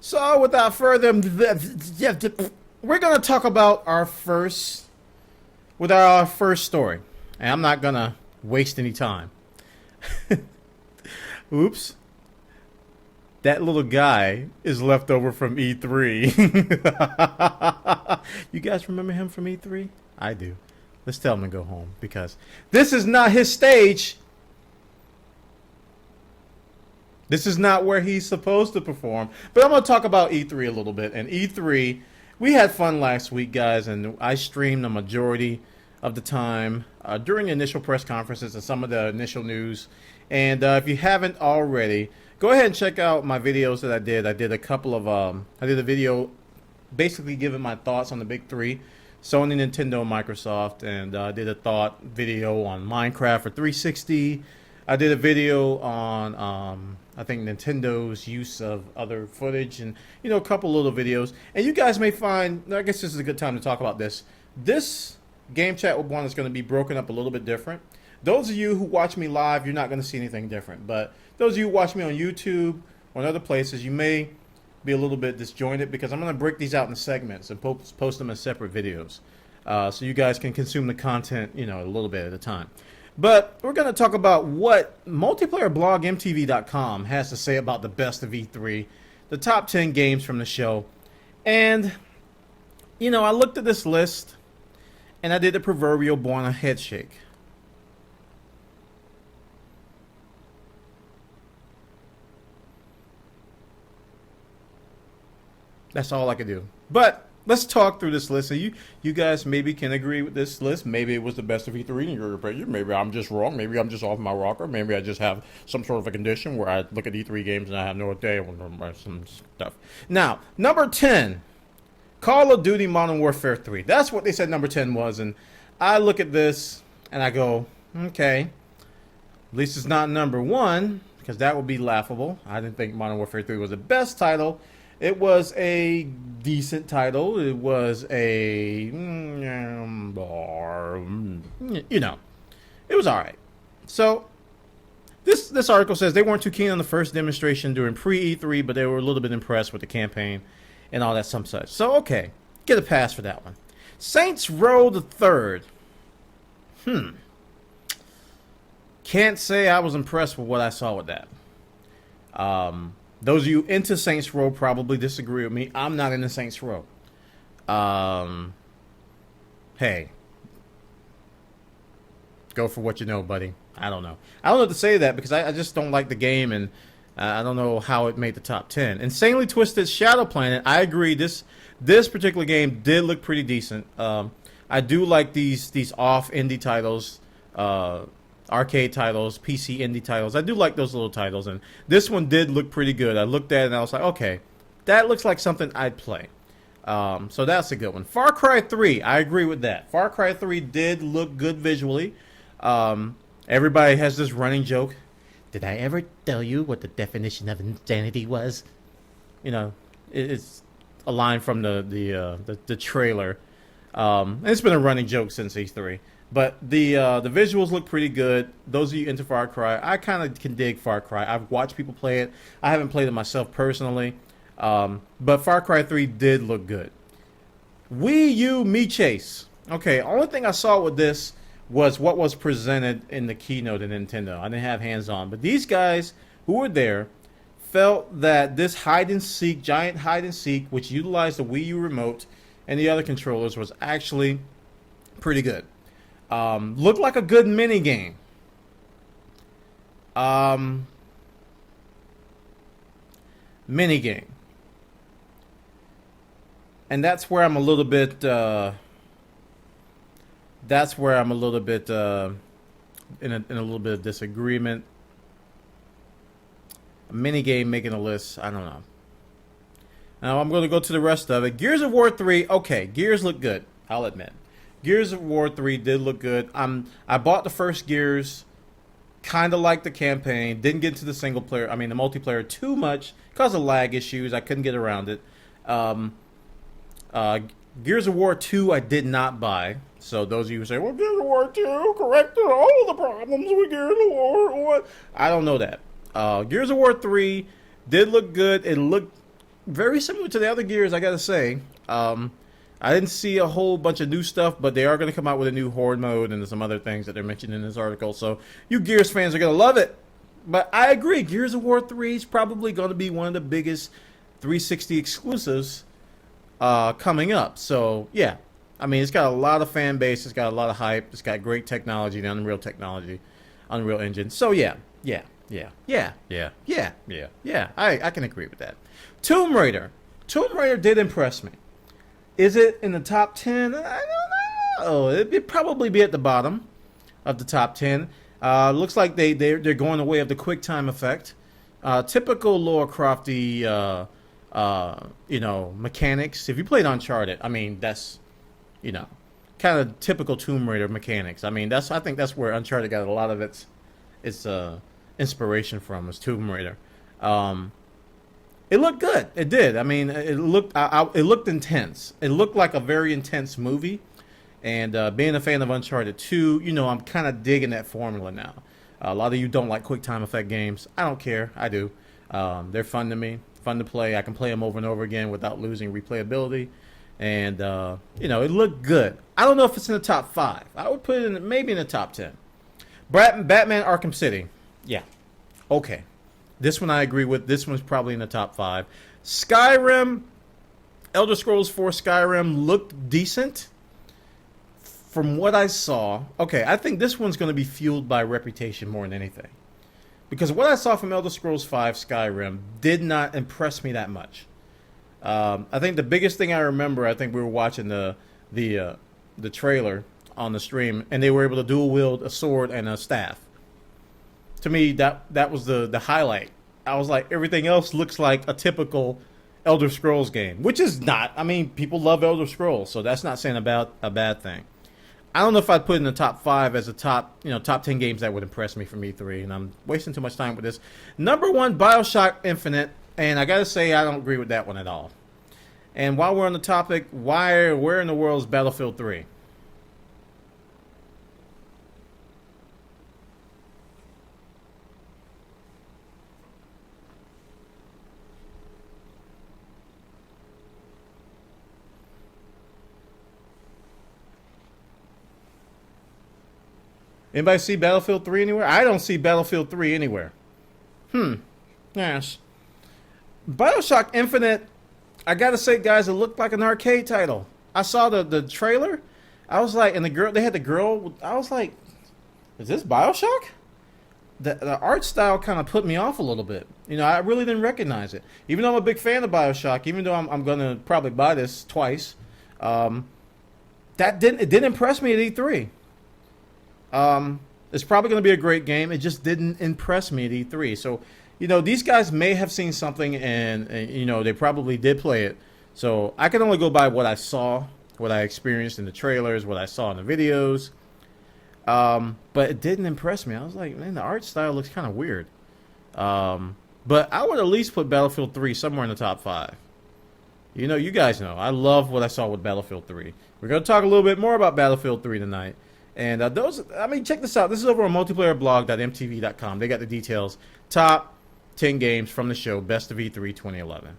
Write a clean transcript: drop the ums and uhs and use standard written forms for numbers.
So without further ado, we're going to talk about our first story. And I'm not going to waste any time. Oops. That little guy is left over from E3. You guys remember him from E3? I do. Let's tell him to go home because this is not his stage. This is not where he's supposed to perform. But I'm going to talk about E3 a little bit. And E3, we had fun last week, guys, and I streamed the majority of the time during the initial press conferences and some of the initial news. And if you haven't already, go ahead and check out my videos that I did. I did a couple of, I did a video basically giving my thoughts on the big three, Sony, Nintendo, Microsoft, and I did a thought video on Minecraft for 360. I did a video on, I think, Nintendo's use of other footage and, you know, a couple little videos. And you guys may find, I guess this is a good time to talk about this. This Game Chat with Bwana is going to be broken up a little bit different. Those of you who watch me live, you're not going to see anything different. But those of you who watch me on YouTube or in other places, you may be a little bit disjointed because I'm going to break these out in segments and post them as separate videos. So you guys can consume the content, you know, a little bit at a time. But we're going to talk about what multiplayerblogmtv.com has to say about the best of E3, the top 10 games from the show. And, you know, I looked at this list and I did the proverbial Bwana head shake. That's all I could do. But let's talk through this list. So you guys maybe can agree with this list. Maybe it was the best of E3 in your opinion. Maybe I'm just wrong. Maybe I'm just off my rocker. Maybe I just have some sort of a condition where I look at E3 games and I have no idea some stuff. Now, number 10, Call of Duty Modern Warfare 3. That's what they said number 10 was. And I look at this and I go, okay, at least it's not number 1 because that would be laughable. I didn't think Modern Warfare 3 was the best title. It was a decent title. It was a, you know, it was all right. So this article says they weren't too keen on the first demonstration during pre-E3, but they were a little bit impressed with the campaign and all that some such. So, okay, get a pass for that one. Saints Row the Third. Can't say I was impressed with what I saw with that. Those of you into Saints Row probably disagree with me. I'm not into Saints Row. Hey. Go for what you know, buddy. I don't know. I don't know what to say to that because I just don't like the game and I don't know how it made the top 10. Insanely Twisted Shadow Planet. I agree. This particular game did look pretty decent. I do like these off indie titles. Arcade titles, PC indie titles. I do like those little titles, and this one did look pretty good. I looked at it and I was like, okay, that looks like something I'd play. So that's a good one. Far Cry 3, I agree with that. Far Cry 3 did look good visually. Everybody has this running joke. Did I ever tell you what the definition of insanity was? You know, it's a line from the trailer. And it's been a running joke since E3. But the visuals look pretty good. Those of you into Far Cry, I kind of can dig Far Cry. I've watched people play it. I haven't played it myself personally. But Far Cry 3 did look good. Wii U Me Chase. Okay, only thing I saw with this was what was presented in the keynote at Nintendo. I didn't have hands-on. But these guys who were there felt that this hide-and-seek, giant hide-and-seek, which utilized the Wii U remote and the other controllers, was actually pretty good. Looked like a good mini game. Mini game. And that's where I'm a little bit in a little bit of disagreement. A mini game making a list, I don't know. Now I'm going to go to the rest of it. Gears of War 3, okay, Gears look good, I'll admit. Gears of War 3 did look good. I bought the first Gears, kind of liked the campaign, didn't get into the the multiplayer too much because of lag issues. I couldn't get around it. Gears of War 2 I did not buy. So those of you who say, well, Gears of War 2 corrected all the problems with Gears of War. What? I don't know that. Gears of War 3 did look good. It looked very similar to the other Gears, I gotta say. I didn't see a whole bunch of new stuff, but they are going to come out with a new Horde mode and some other things that they're mentioning in this article. So you Gears fans are going to love it. But I agree, Gears of War 3 is probably going to be one of the biggest 360 exclusives coming up. So, yeah. I mean, it's got a lot of fan base. It's got a lot of hype. It's got great technology, the Unreal technology, Unreal Engine. So, yeah. I can agree with that. Tomb Raider. Tomb Raider did impress me. Is it in the top 10? I don't know. It'd probably be at the bottom of the top 10. Looks like they're going the way of the quick time effect. Typical Lara Crofty, mechanics. If you played Uncharted, I mean, that's, kind of typical Tomb Raider mechanics. I mean, I think that's where Uncharted got a lot of its inspiration from, is Tomb Raider. It looked good. It did. I mean, it looked intense. It looked like a very intense movie. And being a fan of Uncharted 2, I'm kind of digging that formula now. A lot of you don't like quick time effect games. I don't care. I do. They're fun to me, fun to play. I can play them over and over again without losing replayability. And, it looked good. I don't know if it's in the top 5. I would put it maybe in the top 10. Batman Arkham City. Yeah. Okay. This one I agree with. This one's probably in the top 5. Skyrim, Elder Scrolls 4 Skyrim looked decent from what I saw. Okay, I think this one's going to be fueled by reputation more than anything. Because what I saw from Elder Scrolls 5 Skyrim did not impress me that much. I think the biggest thing I remember, I think we were watching the trailer on the stream, and they were able to dual wield a sword and a staff. To me, that was the highlight. I was like, everything else looks like a typical Elder Scrolls game, which is not. I mean, people love Elder Scrolls, so that's not saying about a bad thing. I don't know if I'd put it in the top 5 as a top 10 games that would impress me from E3, and I'm wasting too much time with this. Number 1, BioShock Infinite, and I gotta say, I don't agree with that one at all. And while we're on the topic, where in the world is Battlefield 3? Anybody see Battlefield 3 anywhere? I don't see Battlefield 3 anywhere. Yes. BioShock Infinite, I gotta say, guys, it looked like an arcade title. I saw the trailer. I was like, and they had the girl. I was like, is this BioShock? The art style kind of put me off a little bit. I really didn't recognize it. Even though I'm a big fan of BioShock, even though I'm going to probably buy this twice, it didn't impress me at E3. It's probably going to be a great game. It just didn't impress me at E3. So, these guys may have seen something and they probably did play it. So I can only go by what I saw, what I experienced in the trailers, what I saw in the videos. But it didn't impress me. I was like, man, the art style looks kind of weird. But I would at least put Battlefield 3 somewhere in the top 5. You guys know. I love what I saw with Battlefield 3. We're going to talk a little bit more about Battlefield 3 tonight. And check this out. This is over on multiplayerblog.mtv.com. They got the details. Top 10 games from the show, Best of E3 2011.